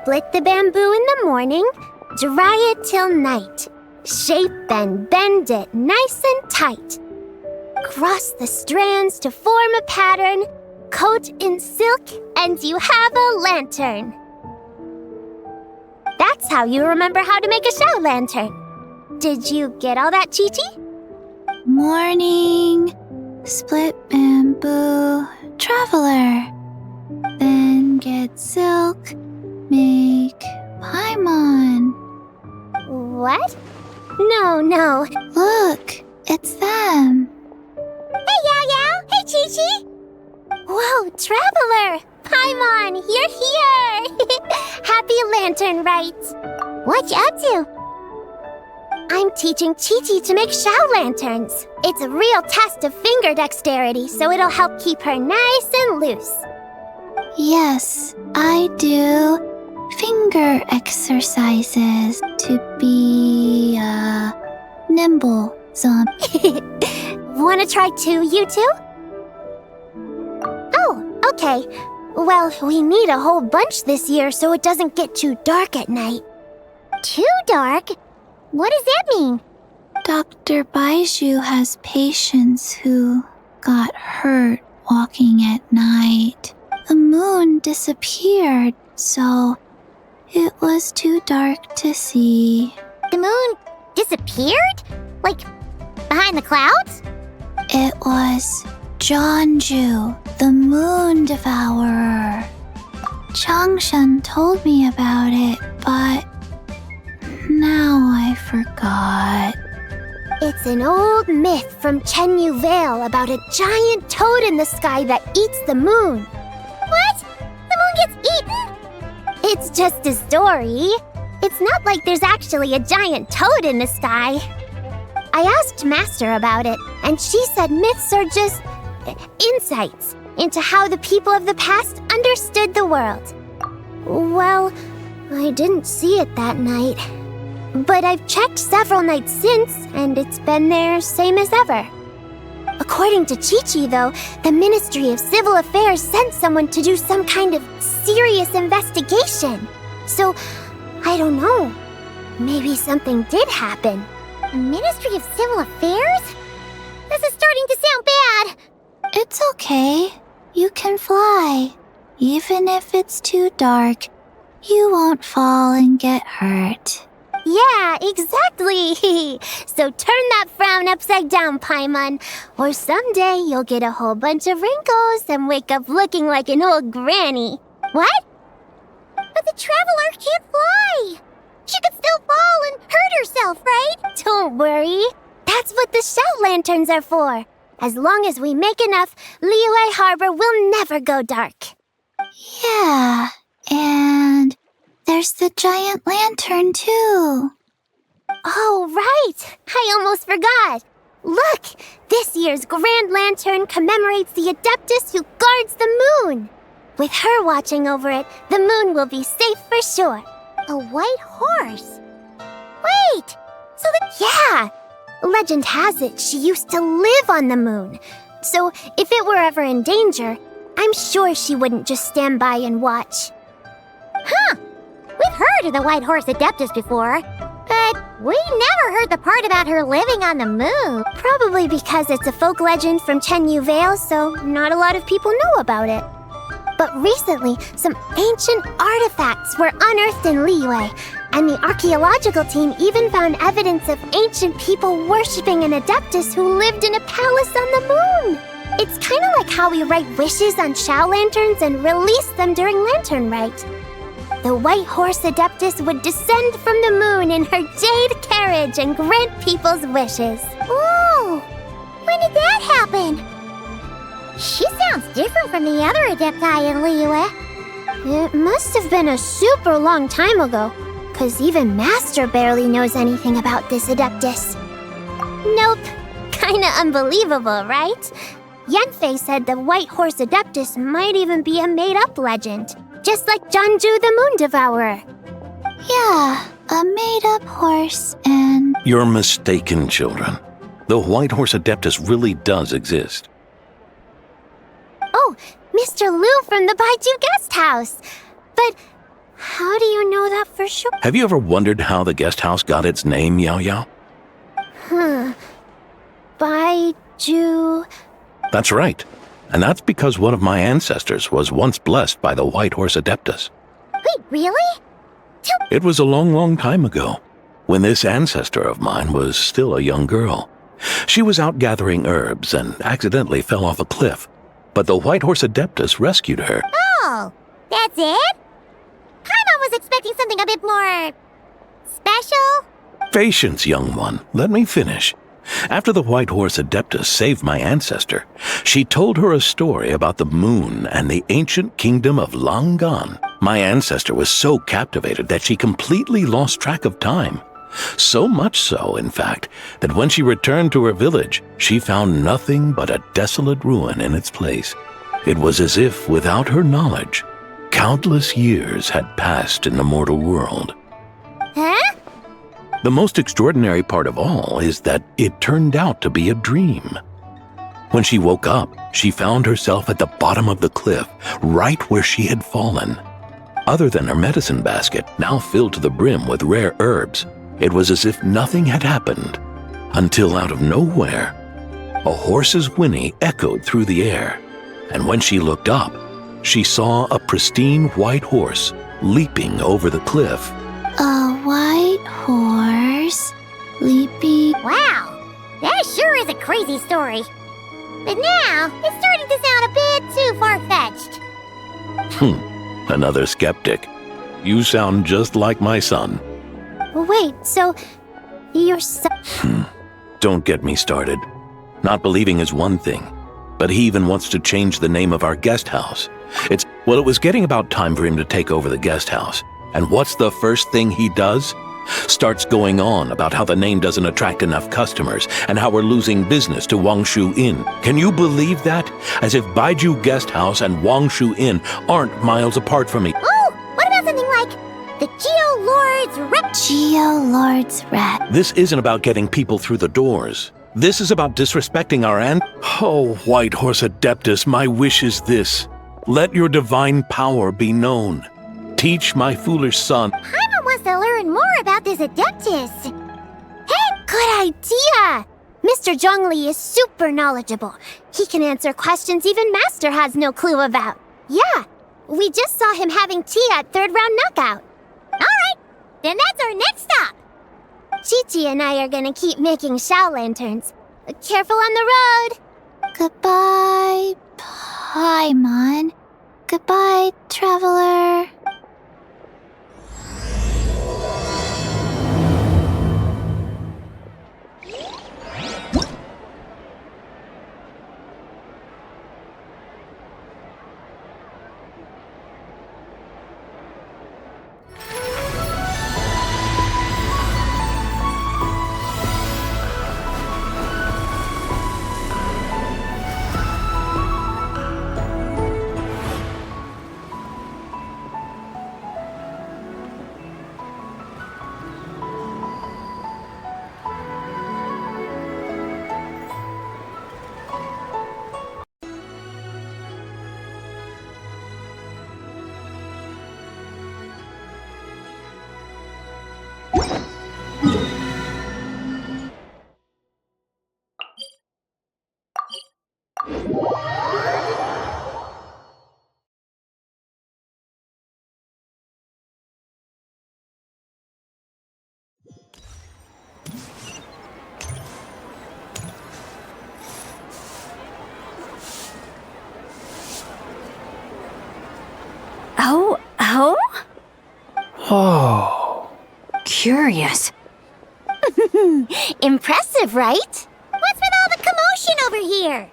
Split the bamboo in the morning, dry it till night. Shape and bend it nice and tight. Cross the strands to form a pattern, coat in silk, and you have a lantern. That's how you remember how to make a shower lantern. Did you get all that, Chi-Chi? Morning, split bamboo, traveler. Then get silk, make paimon. What? No. Look, it's them. Hey, Yao! Hey, Chi-Chi! Whoa, Traveler! Paimon, you're here! Happy lantern rites! What you up to? I'm teaching Chi-Chi to make shower lanterns. It's a real test of finger dexterity, so it'll help keep her nice and loose. Yes, I do finger exercises to be, nimble zombie. Wanna try too, you two? Oh, okay. Well, we need a whole bunch this year so it doesn't get too dark at night. Too dark? What does that mean? Dr. Baiju has patients who got hurt walking at night. The moon disappeared, so it was too dark to see. The moon disappeared? Like, behind the clouds? It was Jeonju, the moon devourer. Changshan told me about it, but now I forgot. It's an old myth from Chenyu Vale about a giant toad in the sky that eats the moon. What? The moon gets eaten? It's just a story. It's not like there's actually a giant toad in the sky. I asked Master about it, and she said myths are just insights into how the people of the past understood the world. Well, I didn't see it that night. But I've checked several nights since, and it's been there same as ever. According to Chi-Chi, though, the Ministry of Civil Affairs sent someone to do some kind of serious investigation. So, I don't know. Maybe something did happen. Ministry of Civil Affairs? This is starting to sound bad. It's okay. You can fly. Even if it's too dark, you won't fall and get hurt. Yeah, exactly. So turn that frown upside down, Paimon, or someday you'll get a whole bunch of wrinkles and wake up looking like an old granny. What? But the Traveler can't fly. She could still fall and hurt herself, right? Don't worry. That's what the shout lanterns are for. As long as we make enough, Liyue Harbor will never go dark. Yeah, and there's the giant lantern, too. Oh, right! I almost forgot! Look! This year's Grand Lantern commemorates the Adeptus who guards the moon! With her watching over it, the moon will be safe for sure. A white horse? Wait! Yeah! Legend has it she used to live on the moon. So if it were ever in danger, I'm sure she wouldn't just stand by and watch. Huh! We've heard of the White Horse Adeptus before, but we never heard the part about her living on the moon. Probably because it's a folk legend from Chenyu Vale, so not a lot of people know about it. But recently, some ancient artifacts were unearthed in Liyue, and the archaeological team even found evidence of ancient people worshipping an Adeptus who lived in a palace on the moon. It's kind of like how we write wishes on shower lanterns and release them during Lantern Rite. The White Horse Adeptus would descend from the moon in her jade carriage and grant people's wishes. Ooh! When happen? She sounds different from the other Adepti in Liyue. It must have been a super long time ago, 'cause even Master barely knows anything about this Adeptus. Nope. Kinda unbelievable, right? Yanfei said the White Horse Adeptus might even be a made-up legend, just like Janju the Moon Devourer. Yeah, a made-up horse and... You're mistaken, children. The White Horse Adeptus really does exist. Oh, Mr. Liu from the Baiju Guest House. But how do you know that for sure? Have you ever wondered how the guest house got its name, Yao Yao? Baiju... That's right. And that's because one of my ancestors was once blessed by the White Horse Adeptus. Wait, really? It was a long, long time ago, when this ancestor of mine was still a young girl. She was out gathering herbs and accidentally fell off a cliff, but the White Horse Adeptus rescued her. Oh, that's it? Paimon was expecting something a bit more... special? Patience, young one. Let me finish. After the White Horse Adeptus saved my ancestor, she told her a story about the moon and the ancient kingdom of Langan. My ancestor was so captivated that she completely lost track of time. So much so, in fact, that when she returned to her village, she found nothing but a desolate ruin in its place. It was as if, without her knowledge, countless years had passed in the mortal world. Huh? The most extraordinary part of all is that it turned out to be a dream. When she woke up, she found herself at the bottom of the cliff, right where she had fallen. Other than her medicine basket, now filled to the brim with rare herbs, it was as if nothing had happened, until out of nowhere, a horse's whinny echoed through the air, and when she looked up, she saw a pristine white horse leaping over the cliff. A white horse leaping... Wow, that sure is a crazy story. But now, it's starting to sound a bit too far-fetched. Another skeptic. You sound just like my son. Wait, so... your son... Don't get me started. Not believing is one thing, but he even wants to change the name of our guest house. It was getting about time for him to take over the guest house. And what's the first thing he does? Starts going on about how the name doesn't attract enough customers and how we're losing business to Wangshu Inn. Can you believe that? As if Baiju Guest House and Wangshu Inn aren't miles apart from me. Oh, what about something like the Geo Lord's Rep? Geo Lord's Rat. This isn't about getting people through the doors. This is about disrespecting our Oh, White Horse Adeptus, my wish is this. Let your divine power be known. Teach my foolish son. Paimon wants to learn more about this Adeptus. Hey, good idea! Mr. Zhongli is super knowledgeable. He can answer questions even Master has no clue about. Yeah, we just saw him having tea at third round knockout. Alright, then that's our next stop. Chi-Chi and I are gonna keep making Shao lanterns. Careful on the road. Goodbye, Paimon. Goodbye, traveler. Oh? Oh. Curious. Impressive, right? What's with all the commotion over here?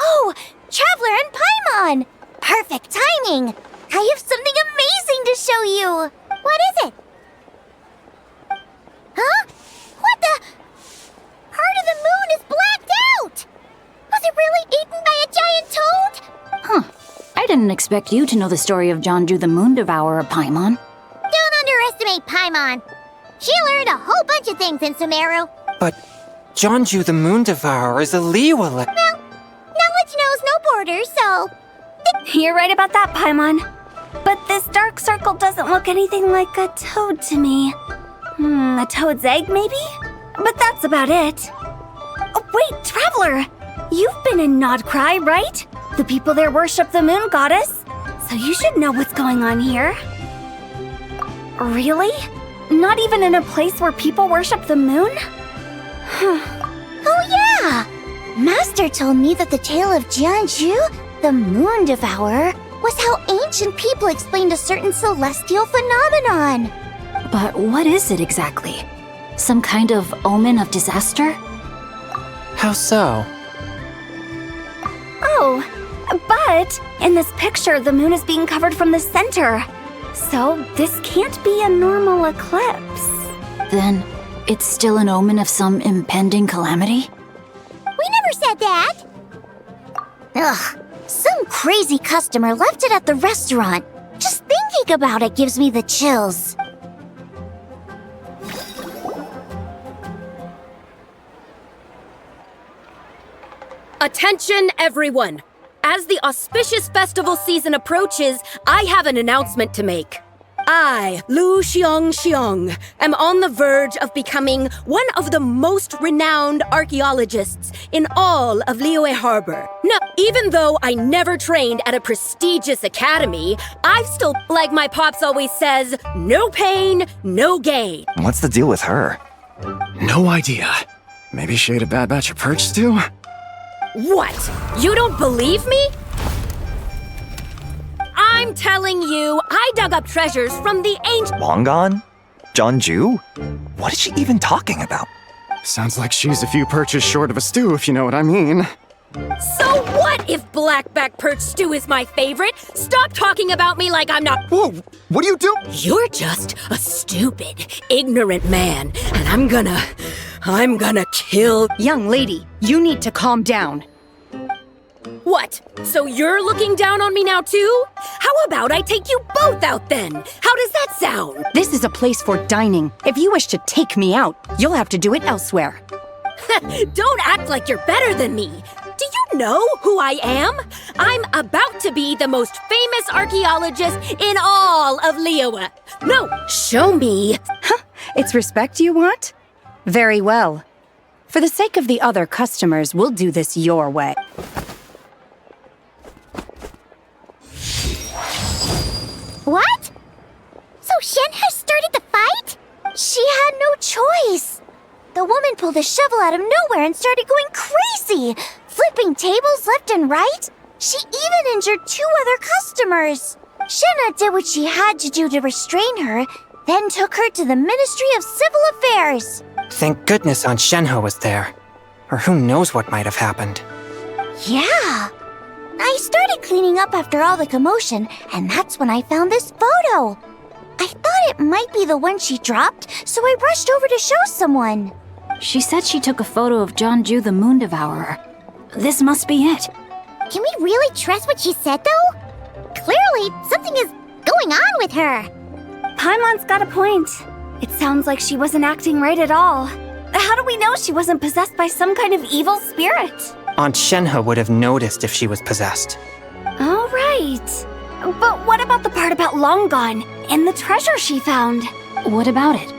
Oh, Traveler and Paimon! Perfect timing! I have something amazing to show you! What is it? Huh? What the? Part of the moon is blacked out! Was it really eaten by a giant toad? Huh. I didn't expect you to know the story of Jeonju the Moon Devourer, Paimon. Don't underestimate Paimon. She learned a whole bunch of things in Sumeru. But Jeonju the Moon Devourer is a Liyue. Well, knowledge knows no borders, so... You're right about that, Paimon. But this dark circle doesn't look anything like a toad to me. A toad's egg, maybe? But that's about it. Oh, wait, Traveler! You've been in Nodcry, right? The people there worship the moon goddess. So you should know what's going on here. Really? Not even in a place where people worship the moon? Oh yeah! Master told me that the tale of Jeonju, the Moon Devourer, was how ancient people explained a certain celestial phenomenon. But what is it exactly? Some kind of omen of disaster? How so? Oh, but in this picture, the moon is being covered from the center. So this can't be a normal eclipse. Then it's still an omen of some impending calamity? We never said that! Ugh, some crazy customer left it at the restaurant. Just thinking about it gives me the chills. Attention, everyone! As the auspicious festival season approaches, I have an announcement to make. I, Lu Xiong, am on the verge of becoming one of the most renowned archaeologists in all of Liyue Harbor. Now, even though I never trained at a prestigious academy, I've still, like my pops always says, no pain, no gain. What's the deal with her? No idea. Maybe she ate a bad batch of perch stew? What? You don't believe me? I'm telling you, I dug up treasures from the ancient— Long gone? Jeonju? What is she even talking about? Sounds like she's a few perches short of a stew, if you know what I mean. So what if blackback perch stew is my favorite? Stop talking about me like I'm not— Whoa! What are you doing? You're just a stupid, ignorant man, and I'm gonna kill— Young lady, you need to calm down. What? So you're looking down on me now too? How about I take you both out then? How does that sound? This is a place for dining. If you wish to take me out, you'll have to do it elsewhere. Don't act like you're better than me. Do you know who I am? I'm about to be the most famous archaeologist in all of Liyue. No, show me. It's respect you want? Very well. For the sake of the other customers, we'll do this your way. What? So Shen has started the fight? She had no choice. The woman pulled a shovel out of nowhere and started going crazy, flipping tables left and right. She even injured 2 other customers. Shenna did what she had to do to restrain her, then took her to the Ministry of Civil Affairs. Thank goodness Aunt Shenhe was there. Or who knows what might have happened. Yeah. I started cleaning up after all the commotion, and that's when I found this photo. I thought it might be the one she dropped, so I rushed over to show someone. She said she took a photo of Jeonju the Moon Devourer. This must be it. Can we really trust what she said, though? Clearly, something is going on with her. Paimon's got a point. It sounds like she wasn't acting right at all. How do we know she wasn't possessed by some kind of evil spirit? Aunt Shenhe would have noticed if she was possessed. All right. But what about the part about Long Gone and the treasure she found? What about it?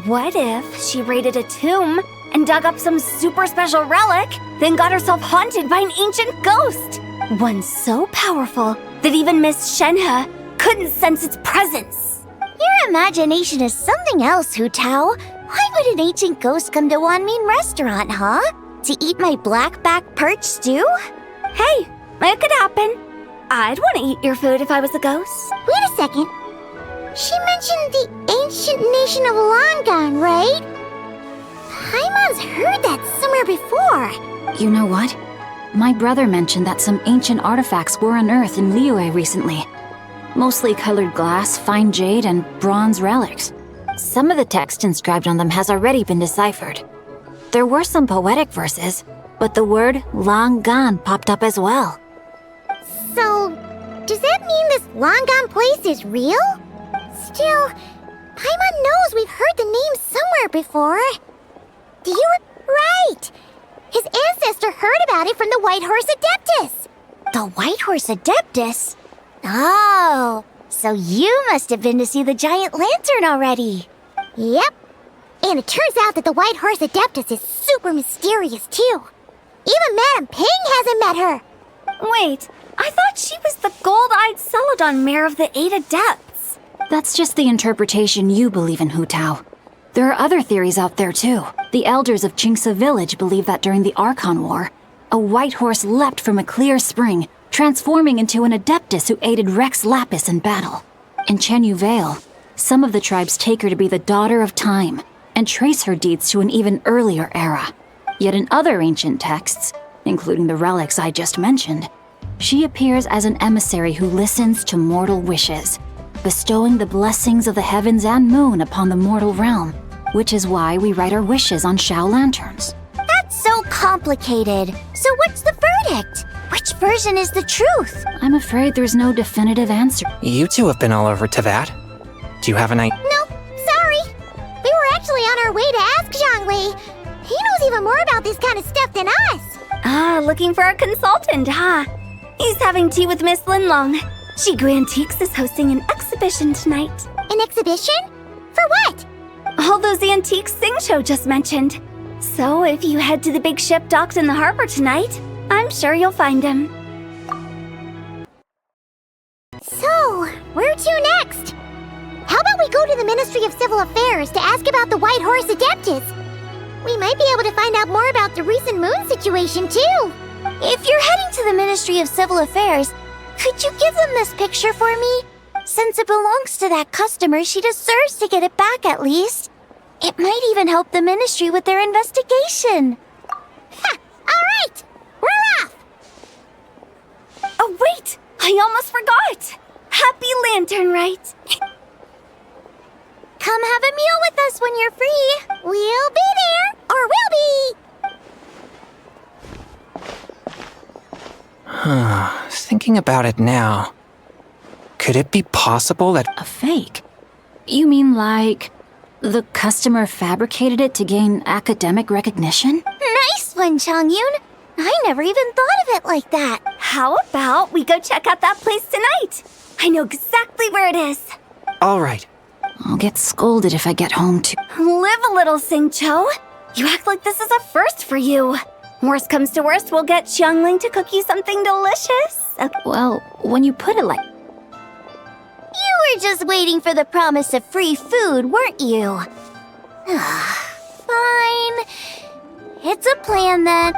What if she raided a tomb and dug up some super special relic, then got herself haunted by an ancient ghost? One so powerful that even Miss Shenhe couldn't sense its presence. Your imagination is something else, Hu Tao. Why would an ancient ghost come to Wanmin restaurant, huh? To eat my blackback perch stew? Hey, it could happen. I'd want to eat your food if I was a ghost. Wait a second. She mentioned the ancient nation of Longan, right? Paimon's heard that somewhere before. You know what? My brother mentioned that some ancient artifacts were unearthed in Liyue recently. Mostly colored glass, fine jade, and bronze relics. Some of the text inscribed on them has already been deciphered. There were some poetic verses, but the word long gone popped up as well. So, does that mean this long-gone place is real? Still, Paimon knows we've heard the name somewhere before. Do you... Right! His ancestor heard about it from the White Horse Adeptus! The White Horse Adeptus? Oh, so you must have been to see the giant lantern already. Yep. And it turns out that the White Horse Adeptus is super mysterious, too. Even Madame Ping hasn't met her. Wait, I thought she was the gold-eyed Celadon mare of the 8 Adepts. That's just the interpretation you believe in, Hu Tao. There are other theories out there, too. The elders of Qingce village believe that during the Archon War, a white horse leapt from a clear spring, transforming into an Adeptus who aided Rex Lapis in battle. In Chenyu Vale, some of the tribes take her to be the daughter of time, and trace her deeds to an even earlier era. Yet in other ancient texts, including the relics I just mentioned, she appears as an emissary who listens to mortal wishes, bestowing the blessings of the heavens and moon upon the mortal realm, which is why we write our wishes on Shao lanterns. That's so complicated. So what's the verdict? Which version is the truth? I'm afraid there's no definitive answer. You two have been all over Tevat. Do you have an idea? No, sorry. We were actually on our way to ask Zhongli. He knows even more about this kind of stuff than us. Ah, looking for a consultant, huh? He's having tea with Miss Linlong. Shigu Antiques is hosting an exhibition tonight. An exhibition? For what? All those antiques Sing just mentioned. So if you head to the big ship docked in the harbor tonight, I'm sure you'll find him. So, where to next? How about we go to the Ministry of Civil Affairs to ask about the White Horse Adeptus? We might be able to find out more about the recent moon situation, too. If you're heading to the Ministry of Civil Affairs, could you give them this picture for me? Since it belongs to that customer, she deserves to get it back at least. It might even help the Ministry with their investigation. Ha! All right! We're off! Oh, wait! I almost forgot! Happy Lanternlit! Come have a meal with us when you're free. We'll be there, or we'll be. Thinking about it now, could it be possible that... A fake? You mean like the customer fabricated it to gain academic recognition? Nice one, Changyun. I never even thought of it like that. How about we go check out that place tonight? I know exactly where it is. All right. I'll get scolded if I get home too. Live a little, Sing-Cho. You act like this is a first for you. Worst comes to worst, we'll get Xiangling to cook you something delicious. Well, when you put it like... You were just waiting for the promise of free food, weren't you? Fine. It's a plan then.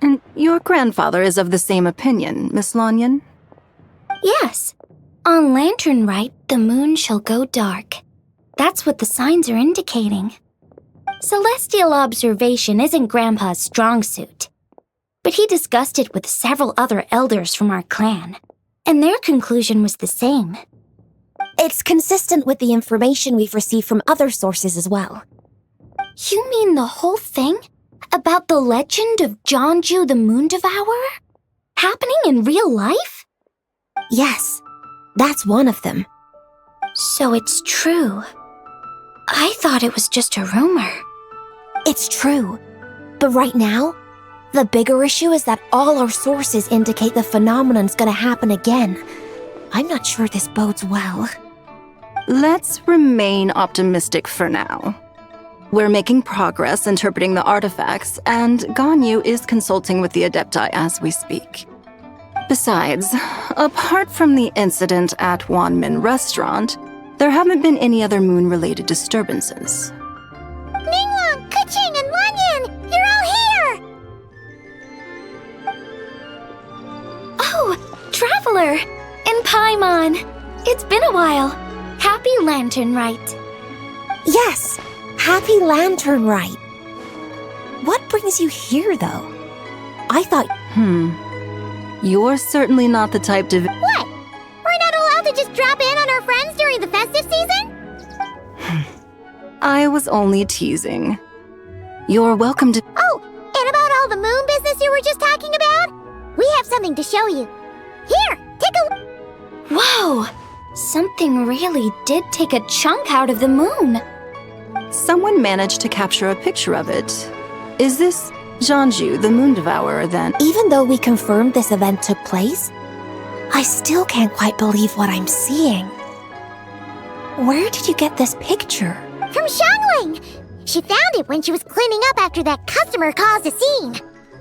And your grandfather is of the same opinion, Miss Lanyan? Yes. On Lanternlit, the moon shall go dark. That's what the signs are indicating. Celestial observation isn't Grandpa's strong suit, but he discussed it with several other elders from our clan, and their conclusion was the same. It's consistent with the information we've received from other sources as well. You mean the whole thing? About the legend of Jeonju the Moon Devourer? Happening in real life? Yes, that's one of them. So it's true. I thought it was just a rumor. It's true. But right now, the bigger issue is that all our sources indicate the phenomenon's gonna happen again. I'm not sure this bodes well. Let's remain optimistic for now. We're making progress interpreting the artifacts, and Ganyu is consulting with the Adepti as we speak. Besides, apart from the incident at Wanmin Restaurant, there haven't been any other moon-related disturbances. Ningguang, Keqing, and Lanyan! You're all here! Oh, Traveler! And Paimon! It's been a while. Happy Lanternlit. Yes, happy Lanternlit. What brings you here, though? I thought... You're certainly not the type to... What? We're not allowed to just drop in on our friends during the festive season? I was only teasing. You're welcome to... Oh, and about all the moon business you were just talking about? We have something to show you. Here, take a... Whoa! Something really did take a chunk out of the moon. Someone managed to capture a picture of it. Is this Jeonju, the Moon Devourer, then? Even though we confirmed this event took place, I still can't quite believe what I'm seeing. Where did you get this picture? From Xiangling! She found it when she was cleaning up after that customer caused a scene.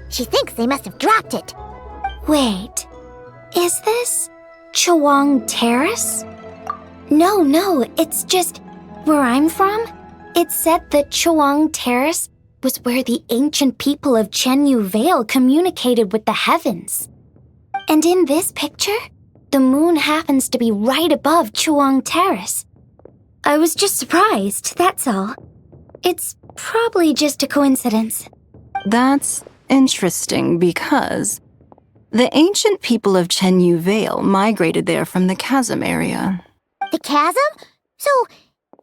She thinks they must have dropped it. Wait, is this Chawang Terrace? No, it's just where I'm from. It said that Chawang Terrace was where the ancient people of Chenyu Vale communicated with the heavens. And in this picture, the moon happens to be right above Chawang Terrace. I was just surprised, that's all. It's probably just a coincidence. That's interesting because the ancient people of Chenyu Vale migrated there from the chasm area. The chasm? So,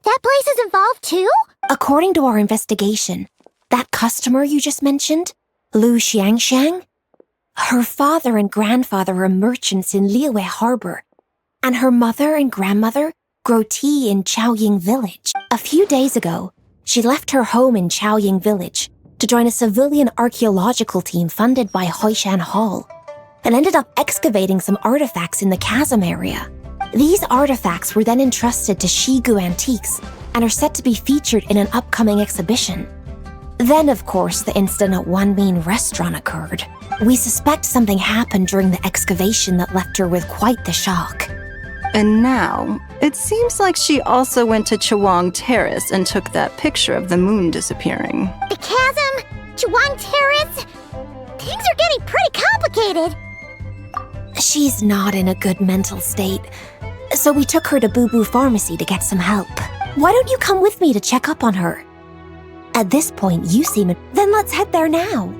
that place is involved too? According to our investigation, that customer you just mentioned, Lu Xiangxiang, her father and grandfather are merchants in Liyue Harbor, and her mother and grandmother grow tea in Chaoying Village. A few days ago, she left her home in Chaoying Village to join a civilian archaeological team funded by Hoishan Hall, and ended up excavating some artifacts in the chasm area. These artifacts were then entrusted to Shigu Antiques and are set to be featured in an upcoming exhibition. Then, of course, the incident at Wanmin Restaurant occurred. We suspect something happened during the excavation that left her with quite the shock. And now, it seems like she also went to Chawang Terrace and took that picture of the moon disappearing. The chasm? Chawang Terrace? Things are getting pretty complicated. She's not in a good mental state, so we took her to Boo Boo Pharmacy to get some help. Why don't you come with me to check up on her? At this point, you seem... Then let's head there now.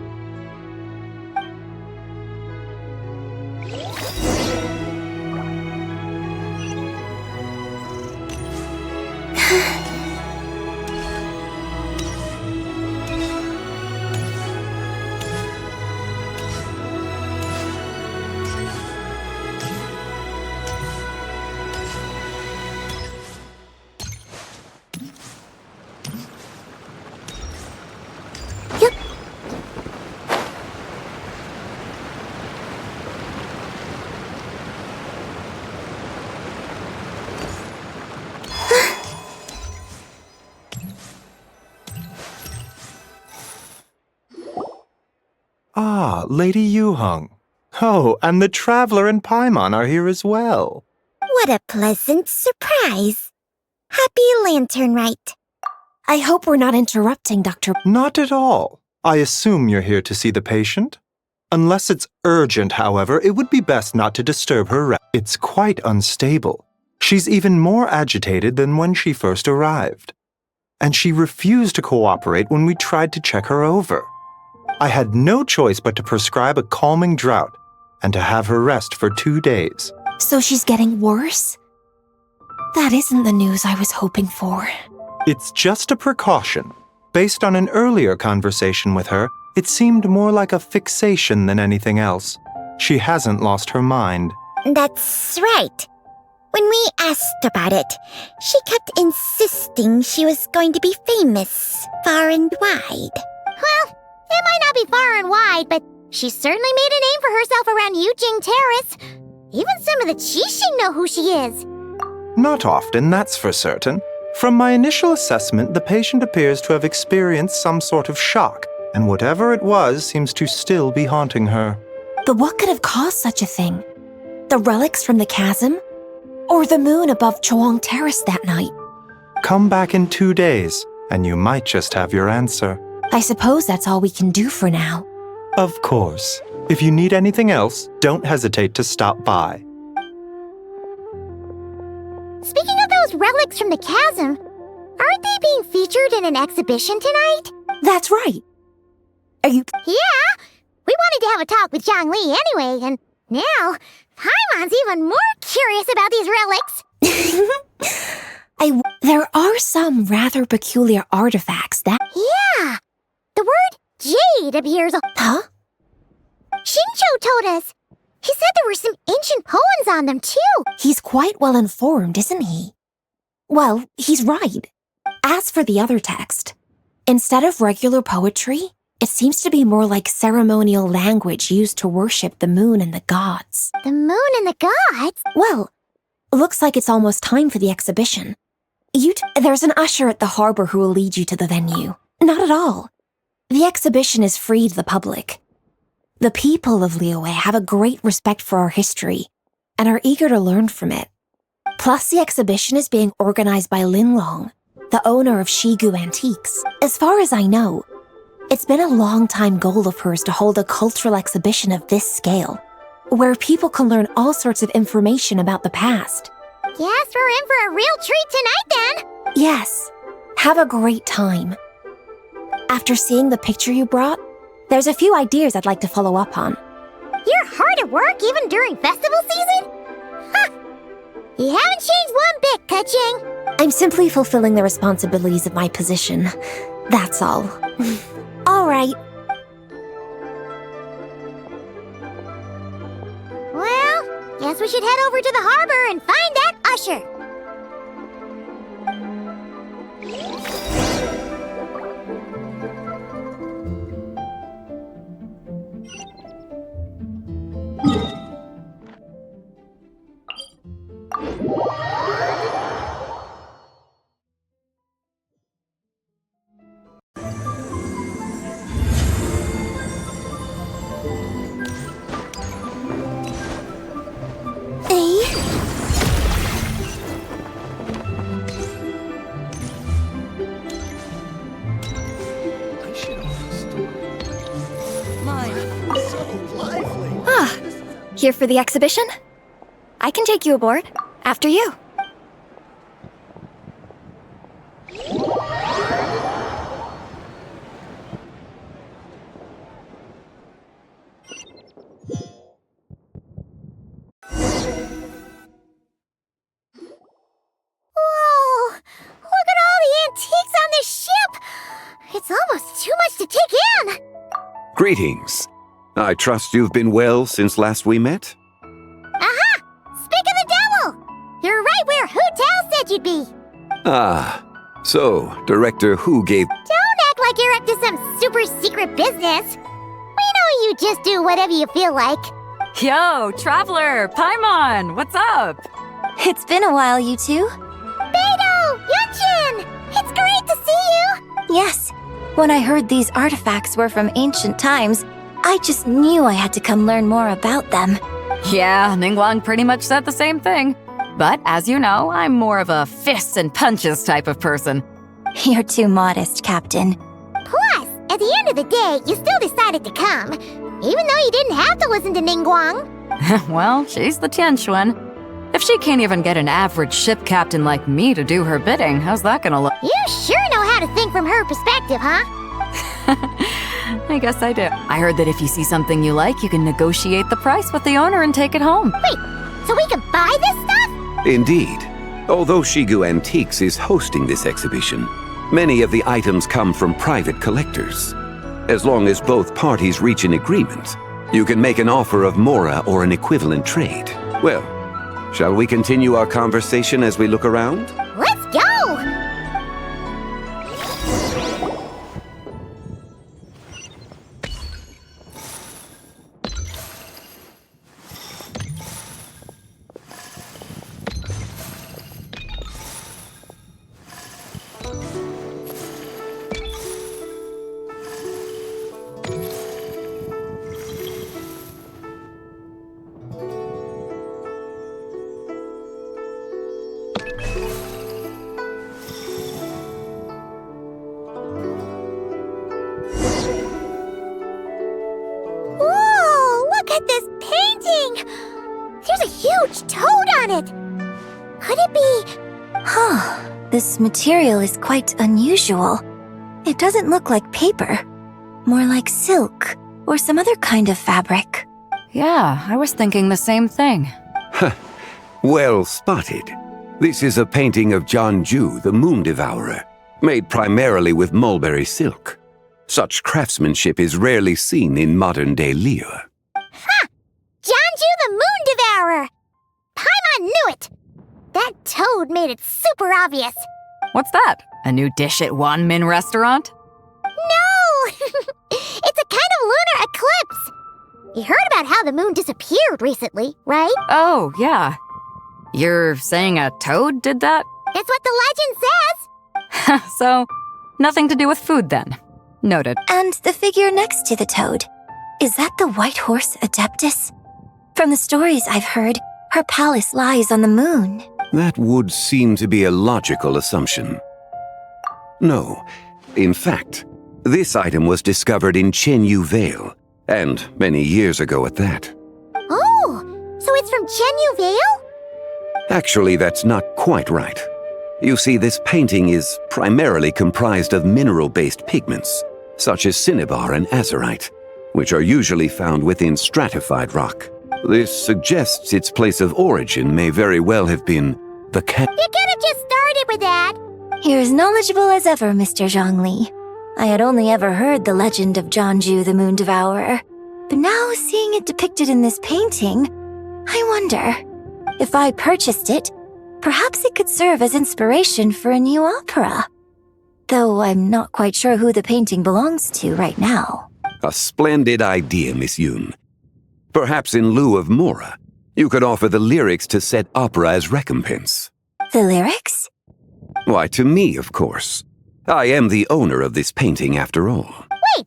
Ah, Lady Yuheng. Oh, and the Traveler and Paimon are here as well. What a pleasant surprise. Happy Lanternlit. I hope we're not interrupting, Dr. Not at all. I assume you're here to see the patient? Unless it's urgent, however, it would be best not to disturb her. It's quite unstable. She's even more agitated than when she first arrived. And she refused to cooperate when we tried to check her over. I had no choice but to prescribe a calming draught and to have her rest for 2 days. So she's getting worse? That isn't the news I was hoping for. It's just a precaution. Based on an earlier conversation with her, it seemed more like a fixation than anything else. She hasn't lost her mind. That's right. When we asked about it, she kept insisting she was going to be famous, far and wide. Well, it might not be far and wide, but she certainly made a name for herself around Yujing Terrace. Even some of the Qixing know who she is. Not often, that's for certain. From my initial assessment, the patient appears to have experienced some sort of shock, and whatever it was seems to still be haunting her. But what could have caused such a thing? The relics from the chasm? Or the moon above Chuang Terrace that night? Come back in 2 days, and you might just have your answer. I suppose that's all we can do for now. Of course. If you need anything else, don't hesitate to stop by. Speaking of those relics from the chasm, aren't they being featured in an exhibition tonight? That's right. Are you... Yeah! We wanted to have a talk with Zhangli anyway, and now Paimon's even more curious about these relics. There are some rather peculiar artifacts that... Yeah! The word jade appears... Huh? Shincho told us. He said there were some ancient poems on them, too. He's quite well informed, isn't he? Well, he's right. As for the other text, instead of regular poetry, it seems to be more like ceremonial language used to worship the moon and the gods. The moon and the gods? Well, looks like it's almost time for the exhibition. There's an usher at the harbor who will lead you to the venue. Not at all. The exhibition is free to the public. The people of Liyue have a great respect for our history and are eager to learn from it. Plus, the exhibition is being organized by Linlong, the owner of Shigu Antiques. As far as I know, it's been a long-time goal of hers to hold a cultural exhibition of this scale, where people can learn all sorts of information about the past. Guess we're in for a real treat tonight, then. Yes. Have a great time. After seeing the picture you brought, there's a few ideas I'd like to follow up on. You're hard at work even during festival season? Huh. You haven't changed one bit, Keqing. I'm simply fulfilling the responsibilities of my position. That's all. All right. Well, guess we should head over to the harbor and find that usher. Here for the exhibition? I can take you aboard. After you. Whoa! Look at all the antiques on this ship! It's almost too much to take in! Greetings. I trust you've been well since last we met? Aha! Speak of the devil! You're right where Hu Tao said you'd be! Ah, so Director Hu gave... Don't act like you're up to some super secret business! We know you just do whatever you feel like. Yo, Traveler! Paimon! What's up? It's been a while, you two. Beidou! Yunchin! It's great to see you! Yes. When I heard these artifacts were from ancient times, I just knew I had to come learn more about them. Yeah, Ningguang pretty much said the same thing. But as you know, I'm more of a fists and punches type of person. You're too modest, Captain. Plus, at the end of the day, you still decided to come, even though you didn't have to listen to Ningguang. Well, she's the Tianquan. If she can't even get an average ship captain like me to do her bidding, how's that gonna look? You sure know how to think from her perspective, huh? I guess I do. I heard that if you see something you like, you can negotiate the price with the owner and take it home. Wait, so we can buy this stuff? Indeed. Although Shigu Antiques is hosting this exhibition, many of the items come from private collectors. As long as both parties reach an agreement, you can make an offer of mora or an equivalent trade. Well, shall we continue our conversation as we look around? Let's go! At this painting! There's a huge toad on it! Could it be... Huh. This material is quite unusual. It doesn't look like paper. More like silk, or some other kind of fabric. Yeah, I was thinking the same thing. Well spotted. This is a painting of Jianju, the Moon Devourer, made primarily with mulberry silk. Such craftsmanship is rarely seen in modern-day Liyue. Ha! Jianju the Moon Devourer! Paimon knew it! That toad made it super obvious. What's that? A new dish at Wanmin restaurant? No! It's a kind of lunar eclipse. You heard about how the moon disappeared recently, right? Oh, yeah. You're saying a toad did that? That's what the legend says. So, nothing to do with food then. Noted. And the figure next to the toad. Is that the white horse Adeptus? From the stories I've heard, her palace lies on the moon. That would seem to be a logical assumption. No. In fact, this item was discovered in Chenyu Vale, and many years ago at that. Oh, so it's from Chenyu Vale? Actually, that's not quite right. You see, this painting is primarily comprised of mineral-based pigments, such as cinnabar and azurite, which are usually found within stratified rock. This suggests its place of origin may very well have been the cat. You could have just started with that. You're as knowledgeable as ever, Mr. Zhongli. I had only ever heard the legend of Jianju the Moon Devourer, but now seeing it depicted in this painting, I wonder, if I purchased it, perhaps it could serve as inspiration for a new opera. Though I'm not quite sure who the painting belongs to right now. A splendid idea, Miss Yoon. Perhaps in lieu of mora, you could offer the lyrics to said opera as recompense. The lyrics? Why, to me, of course. I am the owner of this painting, after all. Wait,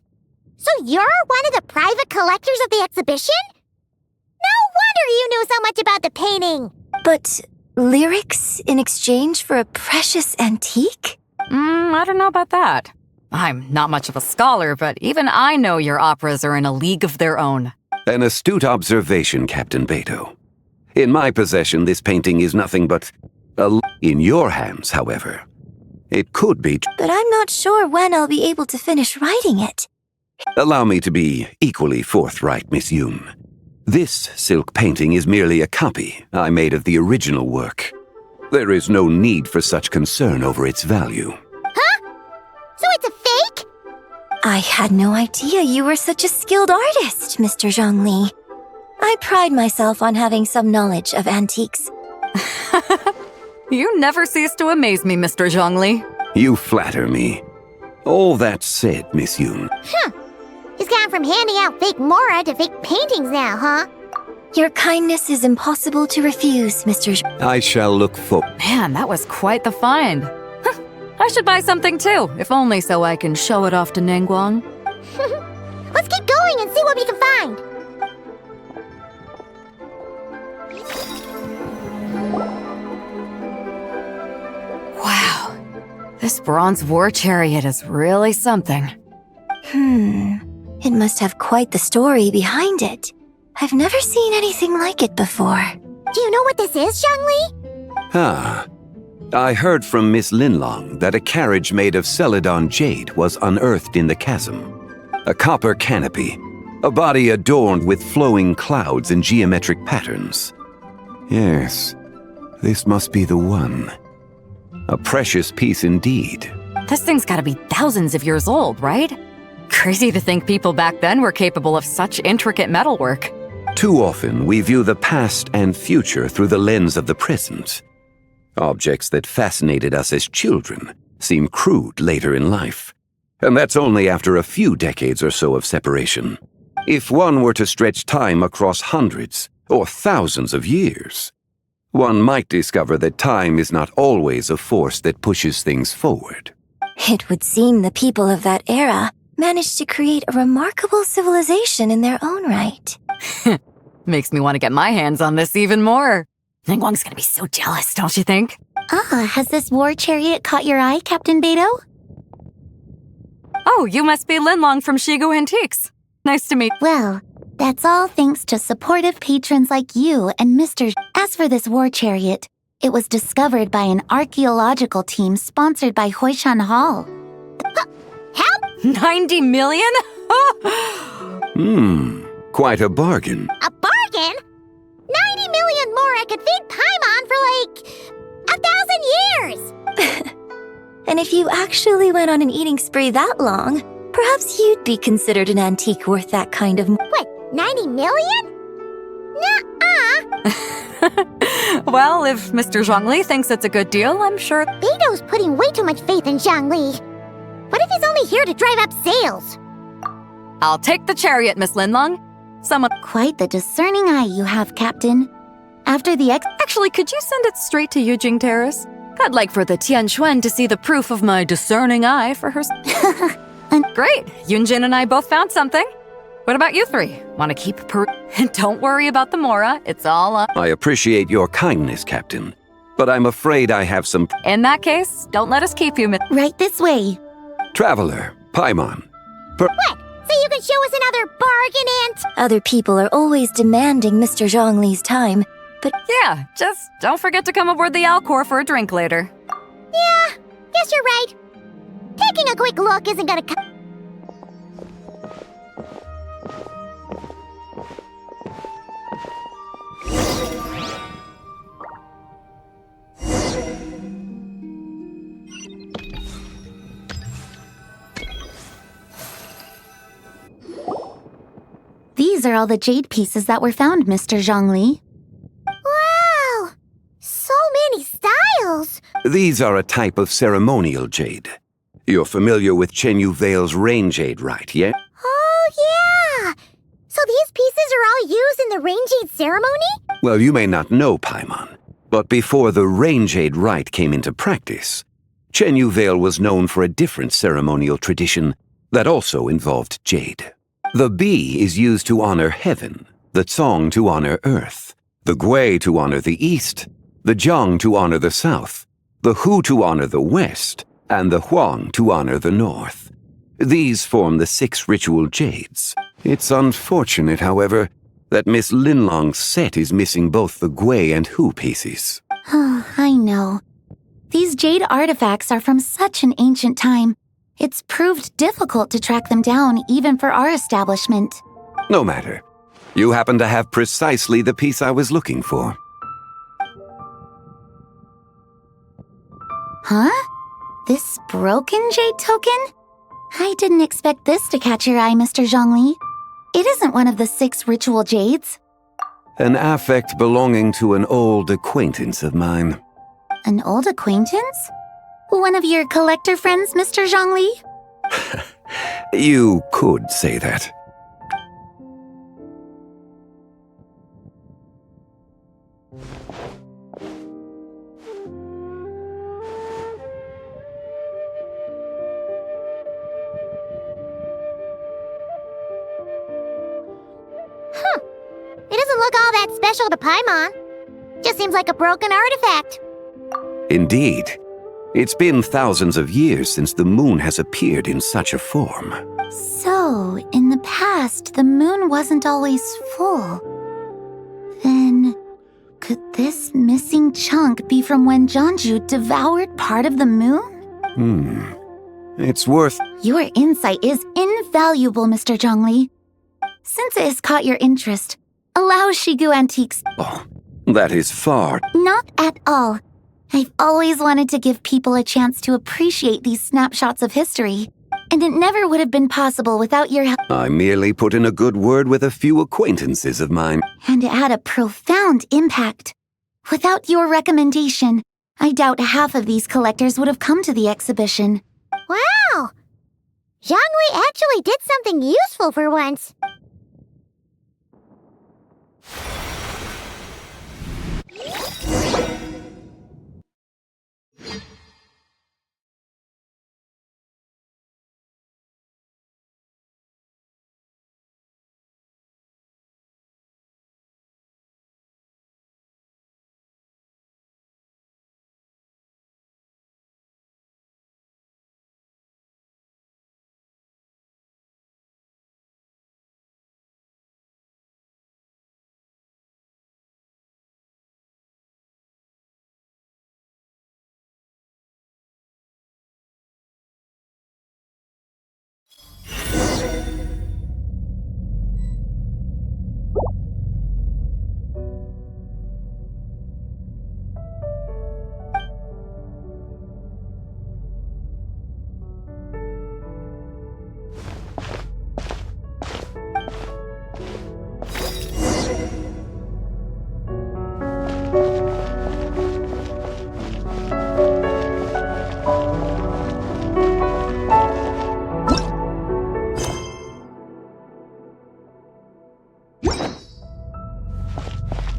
so you're one of the private collectors of the exhibition? No wonder you knew so much about the painting. But lyrics in exchange for a precious antique? I don't know about that. I'm not much of a scholar, but even I know your operas are in a league of their own. An astute observation, Captain Beto. In my possession, this painting is nothing but in your hands, however. It could be. But I'm not sure when I'll be able to finish writing it. Allow me to be equally forthright, Miss Yoon. This silk painting is merely a copy I made of the original work. There is no need for such concern over its value. Huh? So it's a fake? I had no idea you were such a skilled artist, Mr. Zhongli. I pride myself on having some knowledge of antiques. You never cease to amaze me, Mr. Zhongli. You flatter me. All that said, Miss Yoon. He's gone from handing out fake mora to fake paintings now, huh? Your kindness is impossible to refuse, Mr. I shall look for... Man, that was quite the find. I should buy something too, if only so I can show it off to Ningguang. Let's keep going and see what we can find. Wow, this bronze war chariot is really something. It must have quite the story behind it. I've never seen anything like it before. Do you know what this is, Zhongli? Ah. I heard from Miss Linlong that a carriage made of Celadon jade was unearthed in the chasm. A copper canopy, a body adorned with flowing clouds and geometric patterns. Yes, this must be the one. A precious piece indeed. This thing's gotta be thousands of years old, right? Crazy to think people back then were capable of such intricate metalwork. Too often, we view the past and future through the lens of the present. Objects that fascinated us as children seem crude later in life. And that's only after a few decades or so of separation. If one were to stretch time across hundreds or thousands of years, one might discover that time is not always a force that pushes things forward. It would seem the people of that era managed to create a remarkable civilization in their own right. Makes me want to get my hands on this even more. Ningguang's gonna be so jealous, don't you think? Has this war chariot caught your eye, Captain Beidou? Oh, you must be Linlong from Shigu Antiques. Nice to meet. Well, that's all thanks to supportive patrons like you and Mr. As for this war chariot, it was discovered by an archaeological team sponsored by Huishan Hall. Help! 90 million? Quite a bargain. A bargain? 90 million more I could feed Paimon for 1,000 years! And if you actually went on an eating spree that long, perhaps you'd be considered an antique worth that kind of... What, 90 million? Nuh-uh! Well, if Mr. Zhongli thinks it's a good deal, I'm sure... Beidou's putting way too much faith in Zhongli. What if he's only here to drive up sales? I'll take the chariot, Miss Linlong. Someone... Quite the discerning eye you have, Captain. After the Actually, could you send it straight to Yujing Terrace? I'd like for the Tianquan to see the proof of my discerning eye for her... Great! Yunjin and I both found something. What about you three? Want to keep Don't worry about the Mora. It's all up. I appreciate your kindness, Captain, but I'm afraid I have some... In that case, don't let us keep you, Right this way. Traveler, Paimon. What? So you can show us another bargain, Aunt? Other people are always demanding Mr. Zhongli's time, but... Yeah, just don't forget to come aboard the Alcor for a drink later. Yeah, guess you're right. Taking a quick look isn't gonna cut... These are all the jade pieces that were found, Mr. Zhongli. Wow! So many styles! These are a type of ceremonial jade. You're familiar with Chenyu Vale's rain jade, right, yeah? Oh, yeah! So these pieces are all used in the rain jade ceremony? Well, you may not know, Paimon, but before the rain jade rite came into practice, Chenyu Vale was known for a different ceremonial tradition that also involved jade. The Bi is used to honor heaven, the Cong to honor earth, the Gui to honor the east, the Jiang to honor the south, the Hu to honor the west, and the Huang to honor the north. These form the 6 ritual jades. It's unfortunate, however, that Miss Linlong's set is missing both the Gui and Hu pieces. Oh, I know. These jade artifacts are from such an ancient time. It's proved difficult to track them down, even for our establishment. No matter. You happen to have precisely the piece I was looking for. Huh? This broken jade token? I didn't expect this to catch your eye, Mr. Zhongli. It isn't one of the 6 ritual jades. An affect belonging to an old acquaintance of mine. An old acquaintance? One of your collector friends, Mr. Zhongli? You could say that. Huh. It doesn't look all that special to Paimon. Just seems like a broken artifact. Indeed. It's been thousands of years since the moon has appeared in such a form. So, in the past, the moon wasn't always full. Then, Could this missing chunk be from when Jeonju devoured part of the moon? It's worth... Your insight is invaluable, Mr. Zhongli. Since it has caught your interest, allow Shigu Antiques... Oh, that is far... Not at all. I've always wanted to give people a chance to appreciate these snapshots of history, and it never would have been possible without your help. I merely put in a good word with a few acquaintances of mine. And it had a profound impact. Without your recommendation, I doubt half of these collectors would have come to the exhibition. Wow! Zhongli actually did something useful for once.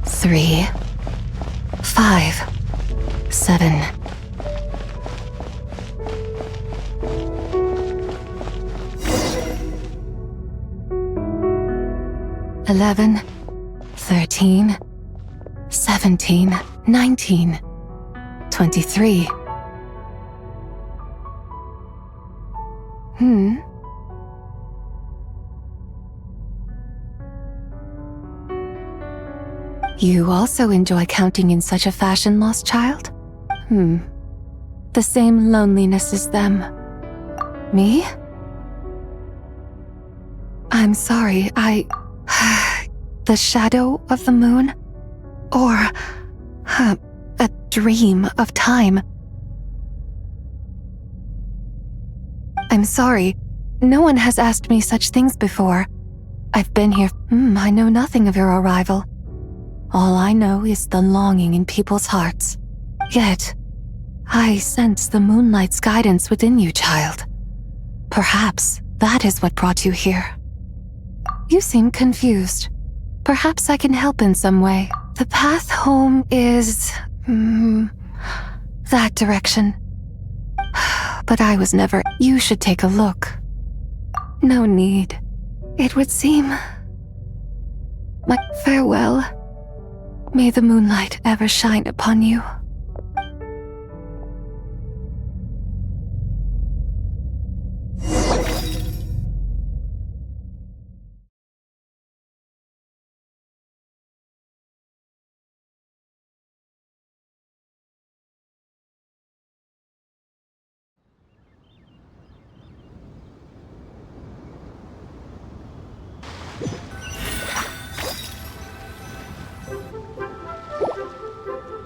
Three, 5, 7. 11, 13, 17, 19, 23. You also enjoy counting in such a fashion, lost child? The same loneliness as them. Me? I'm sorry, the shadow of the moon? Or a dream of time? I'm sorry, no one has asked me such things before. I've been here, I know nothing of your arrival. All I know is the longing in people's hearts. Yet, I sense the moonlight's guidance within you, child. Perhaps that is what brought you here. You seem confused. Perhaps I can help in some way. The path home is... that direction. But I was never... You should take a look. No need. It would seem... My farewell. May the moonlight ever shine upon you.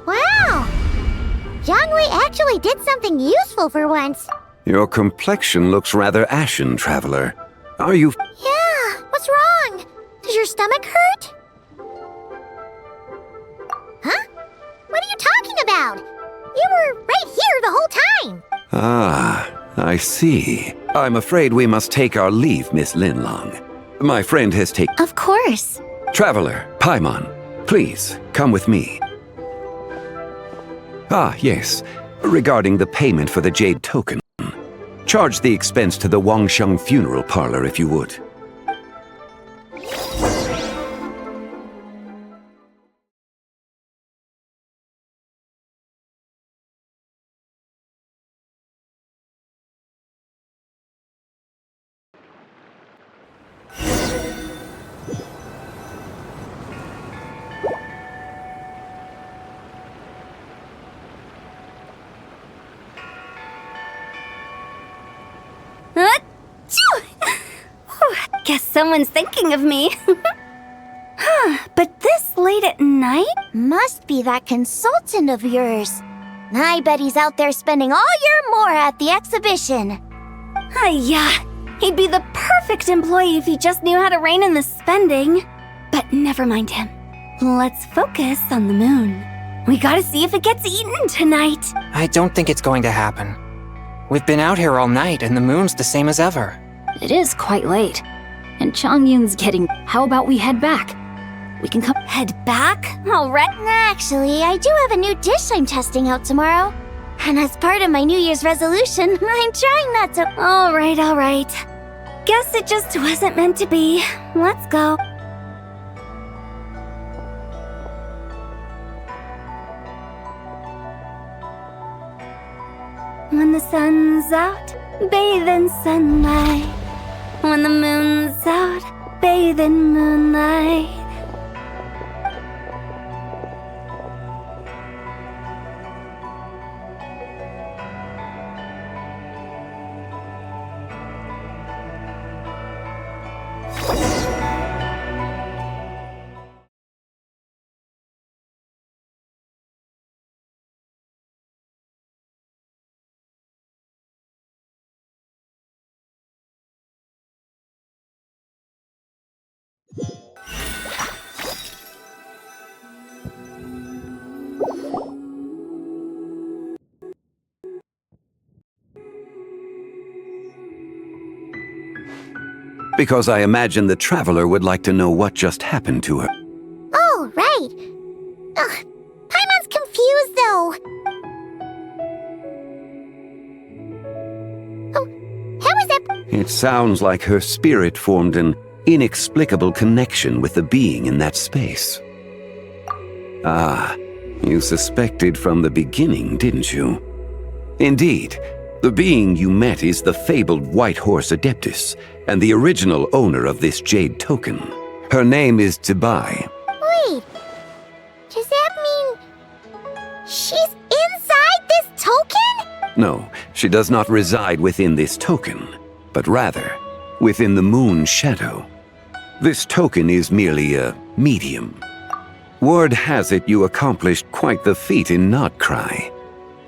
Wow! Zhongli actually did something useful for once. Your complexion looks rather ashen, traveler. Are you... Yeah, what's wrong? Does your stomach hurt? Huh? What are you talking about? You were right here the whole time. Ah, I see. I'm afraid we must take our leave, Miss Linlong. My friend has taken... Of course. Traveler, Paimon, please, come with me. Ah, yes. Regarding the payment for the jade token. Charge the expense to the Wangsheng funeral parlor if you would. Guess someone's thinking of me. But this late at night? Must be that consultant of yours. I bet he's out there spending all year more at the exhibition. Yeah, he'd be the perfect employee if he just knew how to rein in the spending. But never mind him. Let's focus on the moon. We gotta see if it gets eaten tonight. I don't think it's going to happen. We've been out here all night and the moon's the same as ever. It is quite late. And Chongyun's getting... How about we head back? We can come... Head back? Alright. Actually, I do have a new dish I'm testing out tomorrow. And as part of my New Year's resolution, I'm trying not to... Alright. Guess it just wasn't meant to be. Let's go. When the sun's out, bathe in sunlight. When the moon's out, bathe in moonlight. Because I imagine the traveler would like to know what just happened to her. Oh, right. Ugh, Paimon's confused, though. Oh, how is that? It sounds like her spirit formed an inexplicable connection with the being in that space. Ah, you suspected from the beginning, didn't you? Indeed, the being you met is the fabled White Horse Adeptus, and the original owner of this jade token. Her name is Zibai. Wait, does that mean she's inside this token? No, she does not reside within this token, but rather within the moon shadow. This token is merely a medium. Word has it you accomplished quite the feat in Nodcry.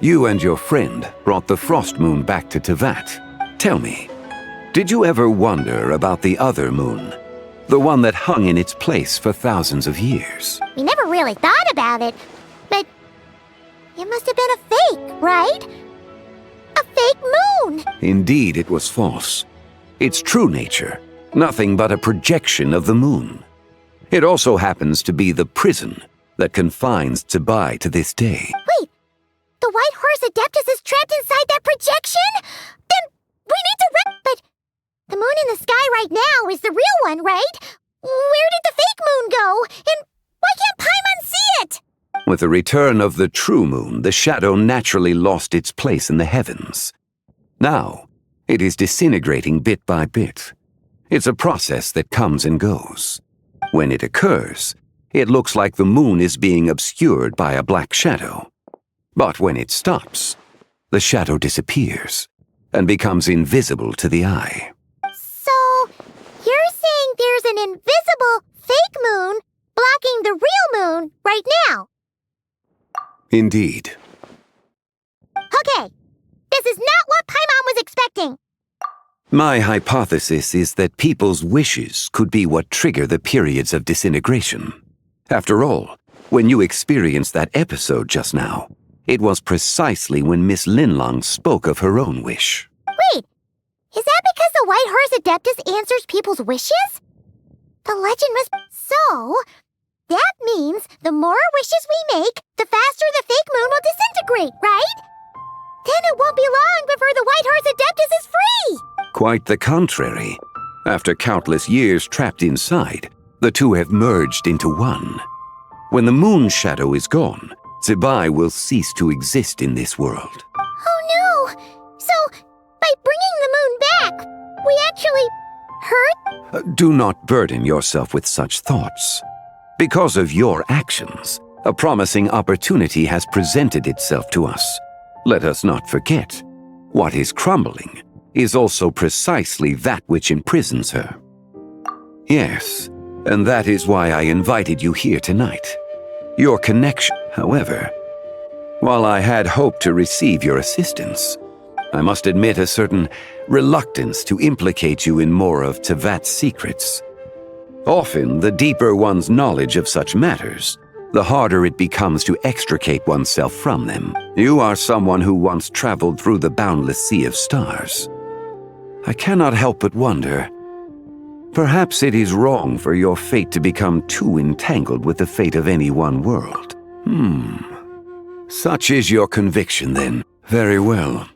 You and your friend brought the Frost Moon back to Tevat. Tell me, did you ever wonder about the other moon? The one that hung in its place for thousands of years? We never really thought about it, but it must have been a fake, right? A fake moon! Indeed, it was false. Its true nature, nothing but a projection of the moon. It also happens to be the prison that confines Zibai to this day. Wait, the White Horse Adeptus is trapped inside that projection? Then we need to But the moon in the sky right now is the real one, right? Where did the fake moon go? And why can't Paimon see it? With the return of the true moon, the shadow naturally lost its place in the heavens. Now, it is disintegrating bit by bit. It's a process that comes and goes. When it occurs, it looks like the moon is being obscured by a black shadow. But when it stops, the shadow disappears and becomes invisible to the eye. So, you're saying there's an invisible fake moon blocking the real moon right now? Indeed. Okay, this is not what Paimon was expecting. My hypothesis is that people's wishes could be what trigger the periods of disintegration. After all, when you experienced that episode just now, it was precisely when Miss Linlong spoke of her own wish. Wait, is that because the White Horse Adeptus answers people's wishes? The legend must... So, that means the more wishes we make, the faster the fake moon will disintegrate, right? Then it won't be long before the White Horse Adeptus is free! Quite the contrary. After countless years trapped inside, the two have merged into one. When the moon shadow is gone, Zibai will cease to exist in this world. Oh no! So, by bringing the moon back, we actually hurt? Do not burden yourself with such thoughts. Because of your actions, a promising opportunity has presented itself to us. Let us not forget, what is crumbling is also precisely that which imprisons her. Yes, and that is why I invited you here tonight. Your connection, however, while I had hoped to receive your assistance, I must admit a certain reluctance to implicate you in more of Tevat's secrets. Often, the deeper one's knowledge of such matters, the harder it becomes to extricate oneself from them. You are someone who once traveled through the boundless sea of stars. I cannot help but wonder, perhaps it is wrong for your fate to become too entangled with the fate of any one world. Such is your conviction, then. Very well.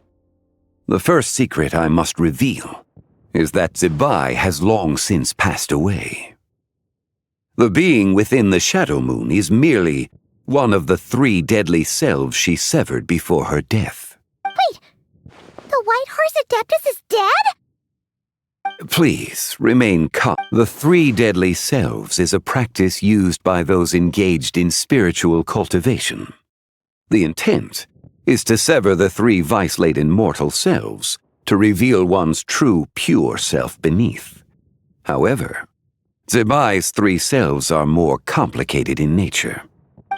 The first secret I must reveal is that Zebai has long since passed away. The being within the Shadow Moon is merely one of the 3 deadly selves she severed before her death. Wait, the White Horse Adeptus is dead? Please, remain calm. The 3 deadly selves is a practice used by those engaged in spiritual cultivation. The intent is to sever the 3 vice-laden mortal selves to reveal one's true, pure self beneath. However, Zebai's 3 selves are more complicated in nature.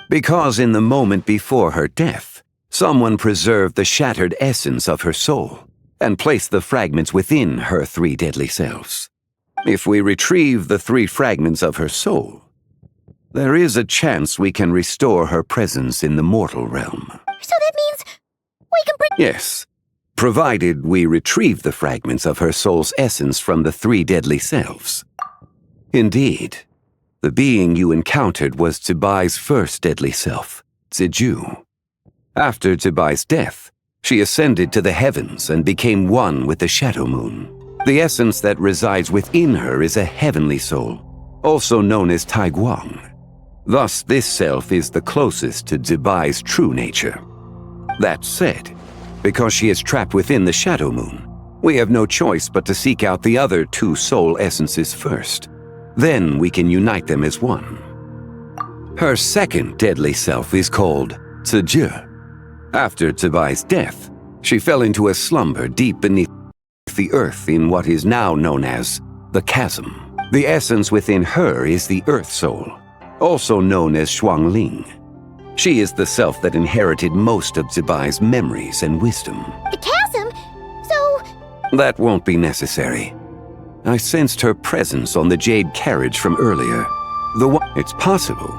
Because in the moment before her death, someone preserved the shattered essence of her soul and placed the fragments within her 3 deadly selves. If we retrieve the 3 fragments of her soul, there is a chance we can restore her presence in the mortal realm. So that means we can Yes, provided we retrieve the fragments of her soul's essence from the 3 deadly selves. Indeed, the being you encountered was Zebai's first deadly self, Ziju. After Zebai's death, she ascended to the heavens and became one with the Shadow Moon. The essence that resides within her is a heavenly soul, also known as Taiguang. Thus, this self is the closest to Zebai's true nature. That said, because she is trapped within the Shadow Moon, we have no choice but to seek out the other 2 soul essences first. Then we can unite them as one. Her second deadly self is called Ziju. After Zebai's death, she fell into a slumber deep beneath the earth in what is now known as the Chasm. The essence within her is the Earth Soul, also known as Shuangling. She is the self that inherited most of Zebai's memories and wisdom. The chasm? So... That won't be necessary. I sensed her presence on the jade carriage from earlier. It's possible.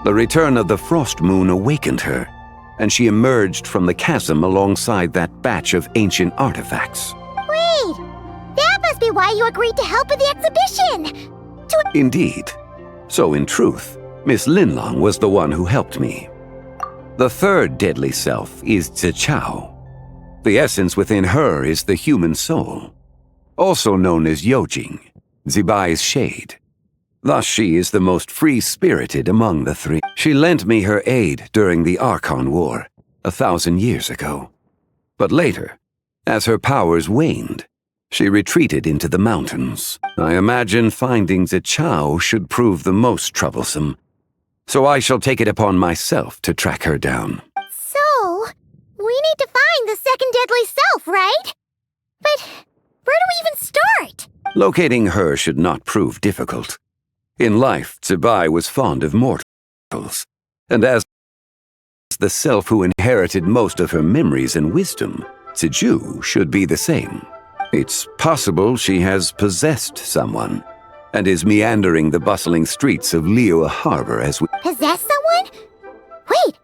The return of the Frost Moon awakened her, and she emerged from the chasm alongside that batch of ancient artifacts. Wait! That must be why you agreed to help with the exhibition! Indeed. So in truth, Miss Linlong was the one who helped me. The third deadly self is Zichao. The essence within her is the human soul, also known as Yojing, Zebai's shade. Thus she is the most free-spirited among the 3. She lent me her aid during the Archon War, 1,000 years ago. But later, as her powers waned, she retreated into the mountains. I imagine finding Zichao should prove the most troublesome, so I shall take it upon myself to track her down. So, we need to find the second deadly self, right? But where do we even start? Locating her should not prove difficult. In life, Zebai was fond of mortals, and as the self who inherited most of her memories and wisdom, Ziju should be the same. It's possible she has possessed someone, and is meandering the bustling streets of Liyue Harbor as we— Possess someone? Wait!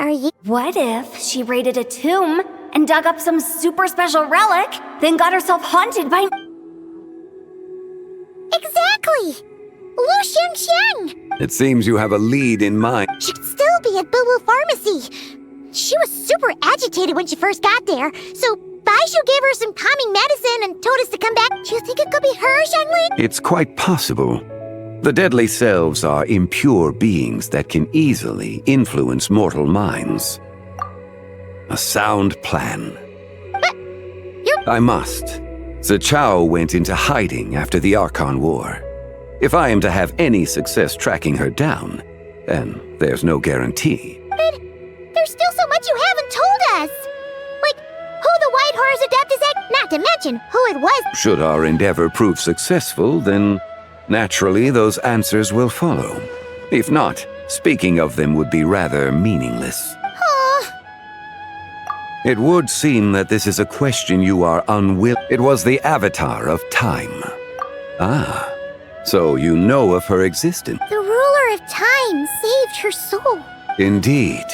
Are you— What if she raided a tomb and dug up some super special relic, then got herself haunted by— Exactly! Lu Xiangxiang! It seems you have a lead in mind. She'd still be at Boo Boo Pharmacy. She was super agitated when she first got there, so Baishu gave her some calming medicine and told us to come back. Do you think it could be her, Xiangling? It's quite possible. The deadly selves are impure beings that can easily influence mortal minds. A sound plan. But I must. Zichao went into hiding after the Archon War. If I am to have any success tracking her down, and there's no guarantee. But there's still so much you haven't told us. Like, who the White Horse Adeptus Egg, not to mention who it was. Should our endeavor prove successful, then naturally those answers will follow. If not, speaking of them would be rather meaningless. It would seem that this is a question you are unwilling. It was the avatar of time. Ah, so you know of her existence. The ruler of time saved her soul. Indeed.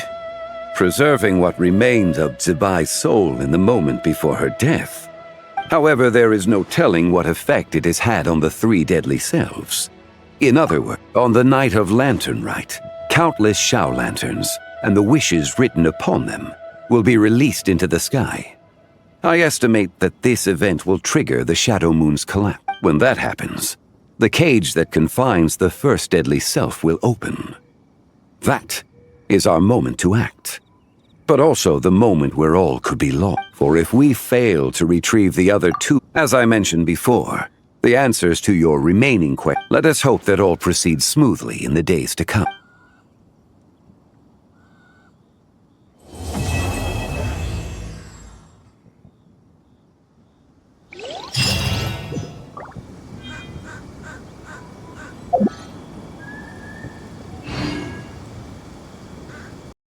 Preserving what remained of Zibai's soul in the moment before her death. However, there is no telling what effect it has had on the three deadly selves. In other words, on the night of Lanternlit, countless Shao lanterns, and the wishes written upon them, will be released into the sky. I estimate that this event will trigger the Shadow Moon's collapse. When that happens, the cage that confines the first deadly self will open. That is our moment to act. But also the moment where all could be lost. For if we fail to retrieve the other two, as I mentioned before, the answers to your remaining questions, let us hope that all proceeds smoothly in the days to come.